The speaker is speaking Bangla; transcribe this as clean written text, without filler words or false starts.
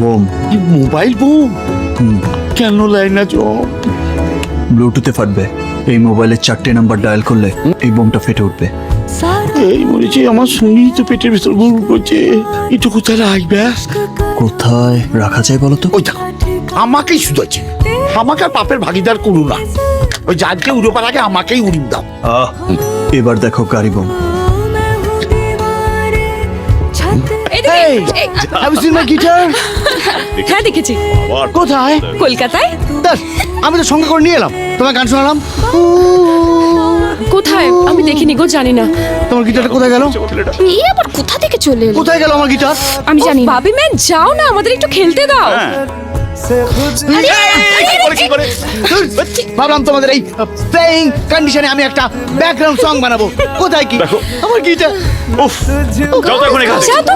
বোম। Mobile bomb? কেন লাই না জব? ব্লুটুথে ফাটবে। এই মোবাইলের 4টে নাম্বার ডায়াল করলে এই বোমটা ফেটে উঠবে। এই মরেছে আমার, শুনি তো পেটের ভিতর গুল করছে। একটু কোথায় রাখবে? কোথায় রাখা যায় বলো তো? ওই দেখো, আমাকেই শুধুছে। আমাকে আর পাপের ভাগিদার করু না। ওই যাকে উড়োবার আগে আমাকেই উড়িয়ে দাও। এবার দেখো গাড়ি bomb. Have you seen my guitar? হ্যাঁ দেখেছি। কোথায়? কলকাতায়। আমি তো সঙ্গে করে নিয়ে এলাম, তোমার গান শোনালাম। কোথায় আমি দেখিনি গো, জানি না। তোমার গিটারটা কোথায় গেল? এই আবার কোথা থেকে চলে এলো? কোথায় গেল আমার গিটার? আমি জানি না। ভাবি ম্যান যাও না, আমাদের একটু খেলতে দাও। ভাবলাম তোমাদের এই প্লেইং কন্ডিশনে আমি একটা ব্যাকগ্রাউন্ড সং বানাবো। কোথায় কি আমার গিটার? যাও তো।